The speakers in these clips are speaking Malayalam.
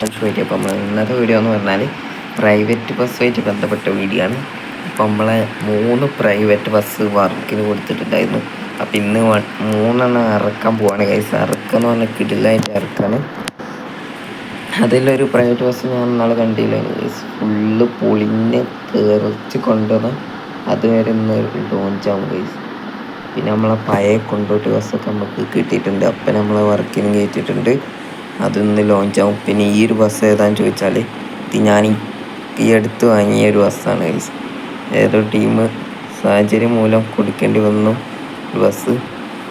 വീഡിയോ അപ്പോൾ നമ്മൾ ഇന്നത്തെ വീഡിയോ എന്ന് പറഞ്ഞാൽ പ്രൈവറ്റ് ബസ്സുമായിട്ട് ബന്ധപ്പെട്ട വീഡിയോ ആണ്. അപ്പോൾ നമ്മളെ 3 പ്രൈവറ്റ് ബസ് വർക്കിന് കൊടുത്തിട്ടുണ്ടായിരുന്നു. അപ്പോൾ ഇന്ന് 3 ഇറക്കാൻ പോവാണ് ഗൈസ്. ഇറക്കാന്ന് പറഞ്ഞാൽ കിടിലായിട്ട് ഇറക്കാണ്. അതിലൊരു പ്രൈവറ്റ് ബസ് ഞാൻ നാളെ കണ്ടില്ല ഗൈസ്, ഫുള്ള് പൊളിഞ്ഞ് തെറിച്ച് കൊണ്ടുവന്ന് അതുവരെ ഇന്ന് ലോഞ്ചാവും ഗൈസ്. പിന്നെ നമ്മളെ പഴയ കൊണ്ടോട്ടി ബസ്സൊക്കെ നമുക്ക് കിട്ടിയിട്ടുണ്ട്. അപ്പം നമ്മളെ വർക്കിന് കയറ്റിയിട്ടുണ്ട്, അതൊന്ന് ലോഞ്ചാവും. പിന്നെ ഈ ഒരു ബസ് ഏതാണെന്ന് ചോദിച്ചാൽ ഇത് ഞാൻ ഈ അടുത്ത് വാങ്ങിയ ഒരു ബസ്സാണ് ഗൈസ്. ഏതോ ടീം സാഹചര്യം മൂലം കൊടുക്കേണ്ടി വന്നു ബസ്.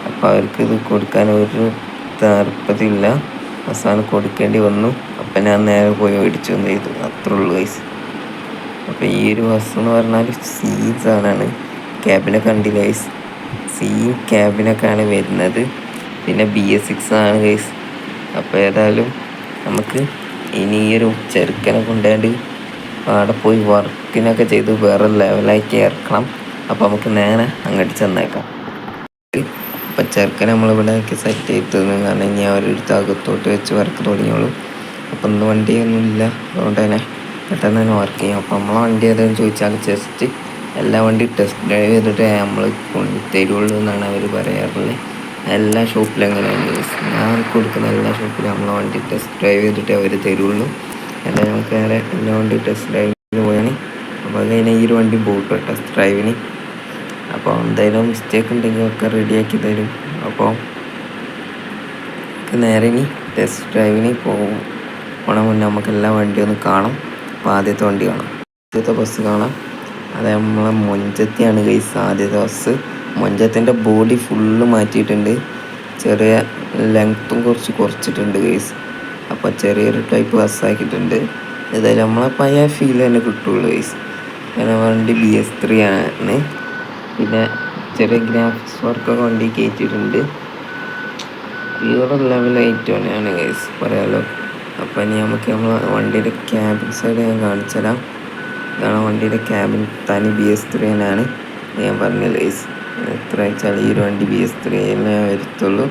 അപ്പോൾ അവർക്ക് ഇത് കൊടുക്കാൻ ഒരു താല്പര്യമില്ല, ബസ്സാണ് കൊടുക്കേണ്ടി വന്നു. അപ്പം ഞാൻ നേരെ പോയി മേടിച്ചു വന്നു, ഇത് അത്രേ ഉള്ളൂ ഗൈസ്. അപ്പോൾ ഈ ഒരു ബസ് എന്ന് പറഞ്ഞാൽ സീസാണ്. ക്യാബിനൊക്കെ കണ്ടില്ല ഗൈസ്, ക്യാബിനൊക്കെയാണ് വരുന്നത്. പിന്നെ BS6 ആണ് ഗൈസ്. അപ്പോൾ ഏതായാലും നമുക്ക് ഇനി ഈ ഒരു ചെറുക്കനെ കൊണ്ടുപോയി അവിടെ പോയി വർക്കിനൊക്കെ ചെയ്ത് വേറെ ലെവലായിട്ട് ഇറക്കണം. അപ്പോൾ നമുക്ക് നേരെ അങ്ങോട്ട് ചെന്നേക്കാം. അപ്പോൾ ചെറുക്കനെ നമ്മളിവിടെയൊക്കെ സെറ്റ് ചെയ്തത് കാരണം ഇനി അവരെടുത്ത് അകത്തോട്ട് വെച്ച് വർക്ക് തുടങ്ങിയോളും. അപ്പം ഇന്ന് വണ്ടിയൊന്നും ഇല്ല, അതുകൊണ്ട് തന്നെ പെട്ടെന്ന് തന്നെ വർക്ക് ചെയ്യും. അപ്പോൾ നമ്മളെ വണ്ടി ഏതാണെന്ന് ചോദിച്ചാൽ ജസ്റ്റ് എല്ലാ വണ്ടി ടെസ്റ്റ് ഡ്രൈവ് ചെയ്തിട്ട് നമ്മൾ തരുള്ളൂ എന്നാണ് അവർ പറയാറുള്ളത്. എല്ലാ ഷോപ്പിലും അങ്ങനെയാണ്. ഞാൻ കൊടുക്കുന്ന എല്ലാ ഷോപ്പിലും നമ്മളെ വണ്ടി ടെസ്റ്റ് ഡ്രൈവ് ചെയ്തിട്ട് അവർ തരുള്ളൂ. എന്നാൽ നമുക്ക് നേരെ എല്ലാ വണ്ടി ടെസ്റ്റ് ഡ്രൈവിന് പോയാണ്. അപ്പോൾ അത് കഴിഞ്ഞാൽ ഈ ഒരു വണ്ടി പോട്ടോ ടെസ്റ്റ് ഡ്രൈവിന്. അപ്പോൾ എന്തായാലും മിസ്റ്റേക്ക് ഉണ്ടെങ്കിൽ ഒക്കെ റെഡിയാക്കി തരും. അപ്പോൾ നേരെ ഇനി ടെസ്റ്റ് ഡ്രൈവിന് പോകണ മുന്നേ നമുക്ക് എല്ലാ വണ്ടിയും ഒന്ന് കാണാം. അപ്പോൾ ആദ്യത്തെ വണ്ടി കാണാം, ആദ്യത്തെ ബസ് കാണാം. അത് നമ്മളെ മൊഞ്ചത്തിയാണ് ഗൈസ് ആദ്യത്തെ ബസ്. മൊഞ്ചത്തിൻ്റെ ബോഡി ഫുള്ള് മാറ്റിയിട്ടുണ്ട്, ചെറിയ ലെങ്ത്തും കുറച്ചിട്ടുണ്ട് ഗൈസ്. അപ്പോൾ ചെറിയൊരു ടൈപ്പ് ബസ്സാക്കിയിട്ടുണ്ട്. ഏതായാലും നമ്മളെ പഴയ ഫീൽ തന്നെ കിട്ടുള്ളൂ ഗൈസ്. കാരണം വണ്ടി BS3 ആണ്. പിന്നെ ചെറിയ ഗ്രാഫിക്സ് വർക്കൊക്കെ വണ്ടി കയറ്റിയിട്ടുണ്ട്. പ്യൂർ ലെവൽ ഐറ്റം തന്നെയാണ് ഗൈസ്, പറയാമല്ലോ. അപ്പോൾ ഇനി നമുക്ക് നമ്മളെ വണ്ടിയുടെ ക്യാബിൻ സൈഡ് ഞാൻ കാണിച്ചു തരാം. ഇതാണ് വണ്ടിയുടെ ക്യാബിൻ, തനി BS3 തന്നെയാണ് ഞാൻ പറഞ്ഞത് ഗൈസ്. എത്ര വെച്ചാൽ ഈ ഒരു വണ്ടി BS3 തന്നെ വരുത്തുള്ളൂ.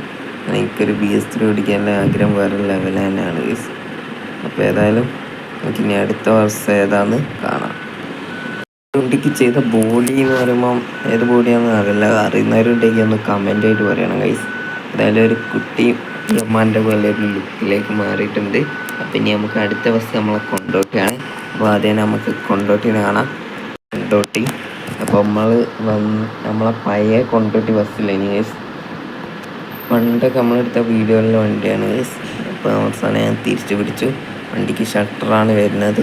എനിക്കൊരു BS3 ഓടിക്കാനുള്ള ആഗ്രഹം വേറെ ലെവൽ തന്നെയാണ് ഗൈസ്. അപ്പോൾ ഏതായാലും നമുക്കിനി അടുത്ത വർഷം ഏതാന്ന് കാണാം. വണ്ടിക്ക് ചെയ്ത ബോഡി എന്ന് പറയുമ്പം ഏത് ബോഡിയാണെന്ന് അറിയുന്നവരുണ്ടെങ്കിൽ ഒന്ന് കമൻ്റ് ആയിട്ട് പറയണം ഗൈസ്. ഏതായാലും ഒരു കുട്ടി ബ്രഹ്മാൻ്റെ പോലെ ഒരു ലുക്കിലേക്ക് മാറിയിട്ടുണ്ട്. അപ്പം ഇനി നമുക്ക് അടുത്ത ബസ് നമ്മളെ കൊണ്ടോട്ടിയാണ്. അപ്പോൾ ആദ്യം നമുക്ക് കൊണ്ടോട്ടിനെ കാണാം. കൊണ്ടോട്ടി അപ്പോൾ നമ്മളെ പഴയ കൊണ്ടോട്ടി ബസ്സില്ല ഇനി ഗൈസ്. പണ്ടൊക്കെ നമ്മളെടുത്ത വീഡിയോയിലെ വണ്ടിയാണ് ഗൈസ്. അപ്പോൾ അവസാനം ഞാൻ തിരിച്ചു പിടിച്ചു. വണ്ടിക്ക് ഷട്ടറാണ് വരുന്നത്.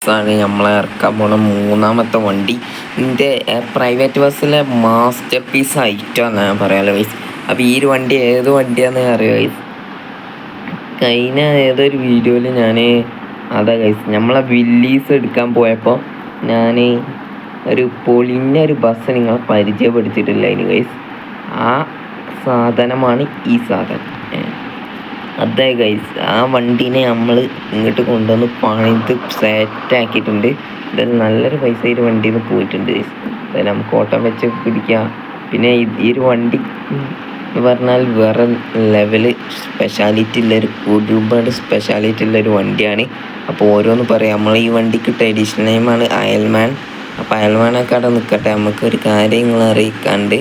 ബസ്സാണ് നമ്മളെ ഇറക്കാൻ പോണ 3ാമത്തെ വണ്ടി. ഇതിൻ്റെ പ്രൈവറ്റ് ബസ്സിലെ മാസ്റ്റർ പീസ് ഐറ്റമാണ് ഞാൻ പറയാമല്ലോ ഗൈസ്. അപ്പോൾ ഈ ഒരു വണ്ടി ഏത് വണ്ടിയാണെന്ന് അറിയാം ഗൈസ്. കഴിഞ്ഞ ഏതൊരു വീഡിയോയിൽ ഞാൻ അതാ ഗൈസ് നമ്മളെ വില്ലീസ് എടുക്കാൻ പോയപ്പോൾ ഞാൻ ഒരു പൊളിഞ്ഞൊരു ബസ് നിങ്ങളെ പരിചയപ്പെടുത്തിയിട്ടില്ല അതിന് ഗൈസ്. ആ സാധനമാണ് ഈ സാധനം. അതെ ഗൈസ്, ആ വണ്ടീനെ നമ്മൾ ഇങ്ങോട്ട് കൊണ്ടുവന്ന് പണിത് സെറ്റാക്കിയിട്ടുണ്ട്. ഇതെല്ലാം നല്ലൊരു പൈസ ഈ വണ്ടിയിൽ നിന്ന് പോയിട്ടുണ്ട് ഗൈസ്. അതായത് നമുക്ക് ഓട്ടം വെച്ച് പിടിക്കാം. പിന്നെ ഈ ഒരു വണ്ടി എന്ന് പറഞ്ഞാൽ വേറെ ലെവല് സ്പെഷ്യാലിറ്റി ഉള്ളൊരു ഒരുപാട് സ്പെഷ്യാലിറ്റി ഉള്ളൊരു വണ്ടിയാണ്. അപ്പോൾ ഓരോന്ന് പറയാം. നമ്മൾ ഈ വണ്ടിക്ക് ട്രഡീഷണൽ നെയിമാണ് അയൽമാൻ. അപ്പോൾ അയൽമാനൊക്കെ അവിടെ നിൽക്കട്ടെ, നമുക്കൊരു കാര്യം നിങ്ങളെ അറിയിക്കാണ്ട്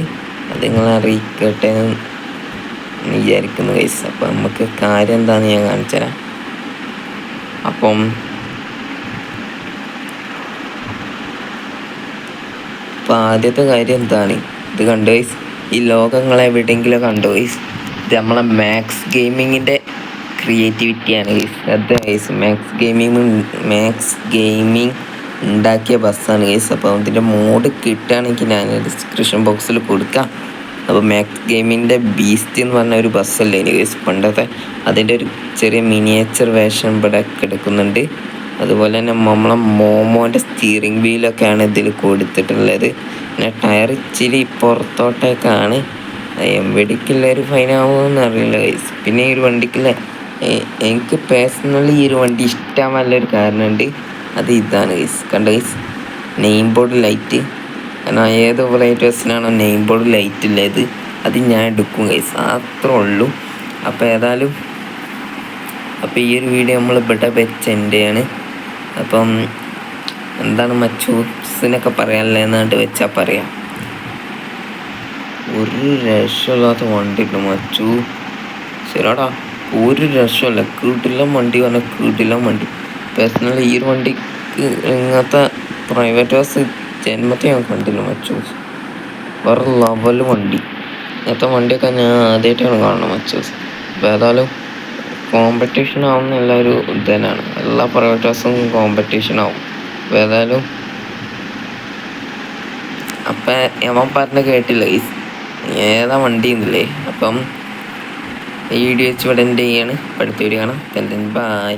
അത് നിങ്ങളെ അറിയിക്കട്ടെ എന്ന് വിചാരിക്കുന്നു ഗൈസ്. അപ്പോൾ നമുക്ക് കാര്യം എന്താണെന്ന് ഞാൻ കാണിച്ചു തരാം. അപ്പം ആദ്യത്തെ കാര്യം എന്താണ്, ഇത് കണ്ടു ഗൈസ്. ഈ ലോകങ്ങളെ എവിടെയെങ്കിലും കണ്ടു ഗൈസ്. ഇത് നമ്മളെ മാക്സ് ഗെയിമിങ്ങിൻ്റെ ക്രിയേറ്റിവിറ്റിയാണ് ഗൈസ്. അത് ഗൈസ് മാക്സ് ഗെയിമിങ് ഉണ്ടാക്കിയ ബസ്സാണ് ഗൈസ്. അപ്പോൾ ഇതിൻ്റെ മോഡ് കിട്ടുകയാണെങ്കിൽ ഞാൻ ഡിസ്ക്രിപ്ഷൻ ബോക്സിൽ കൊടുക്കാം. അപ്പോൾ മാക്സ് ഗെയിമിൻ്റെ ബീസ്റ്റ് എന്ന് പറഞ്ഞ ഒരു ബസ്സല്ലേ ഇനി ഗൈസ് പണ്ടത്തെ, അതിൻ്റെ ഒരു ചെറിയ മിനിയേച്ചർ വേഷൻ ഇവിടെ കിടക്കുന്നുണ്ട്. അതുപോലെ തന്നെ നമ്മളെ മോമോൻ്റെ സ്റ്റിയറിംഗ് വീലൊക്കെയാണ് ഇതിൽ കൊടുത്തിട്ടുള്ളത്. പിന്നെ ടയർ ഇച്ചിരി പുറത്തോട്ടേക്കാണ്. എവിടേക്കുള്ളൊരു ഫൈനാവുമെന്ന് അറിയില്ല ഗൈസ്. പിന്നെ ഈ ഒരു വണ്ടിക്കുള്ള എനിക്ക് പേഴ്സണലി ഈ ഒരു വണ്ടി ഇഷ്ടമാവാനുള്ളൊരു കാരണമുണ്ട്. അത് ഇതാണ് ഗൈസ്. കണ്ട ഗൈസ്, നെയിം ബോർഡ് ലൈറ്റ്. കാരണം ഏത് ഫ്ലൈറ്റ് ബസ്സിനാണോ നെയിം ബോർഡ് ലൈറ്റ് ഉള്ളത് അത് ഞാൻ എടുക്കും ഗൈസ്, അത്രേ ഉള്ളൂ. അപ്പോൾ ഏതായാലും അപ്പോൾ ഈ ഒരു വീഡിയോ നമ്മൾ ഇവിടെ വെച്ചെൻ്റെയാണ്. അപ്പം എന്താണ് മച്ചൂസിനൊക്കെ പറയാനുള്ളതെന്നായിട്ട് വെച്ചാൽ പറയാം. ഒരു രക്ഷമില്ലാത്ത വണ്ടി ഉണ്ട് മച്ചു. ശരിടാ, ഒരു രക്ഷമല്ല. കീട്ടില്ല വണ്ടി പറഞ്ഞാൽ കീട്ടില്ല വണ്ടി. പേഴ്സണലി ഈ ഒരു വണ്ടിക്ക് ഇങ്ങനത്തെ പ്രൈവറ്റ് ബസ് ജന്മത്തെ ഞാൻ കണ്ടില്ല മച്ചു. വേറെ ലെവൽ വണ്ടി. ഇങ്ങനത്തെ വണ്ടിയൊക്കെ ഞാൻ ആദ്യമായിട്ടാണ് കാണുന്നത് മച്ചൂസ്. അപ്പോൾ ഏതായാലും കോമ്പറ്റീഷൻ ആവുന്ന എല്ലാവരും ഇത് തന്നെയാണ്. എല്ലാ പ്രൈവറ്റ് ബസ്സും കോമ്പറ്റീഷൻ ആവും. അപ്പോൾ ഏതായാലും അപ്പം അവൻ പറഞ്ഞ് കേട്ടില്ല ഏതാ വണ്ടി എന്നില്ലേ. അപ്പം ഈ വീഡിയോ വെച്ച് ഇവിടെ എൻ്റെ ചെയ്യാണ്. അടുത്ത വീഡിയോ കാണാം. ബൈ.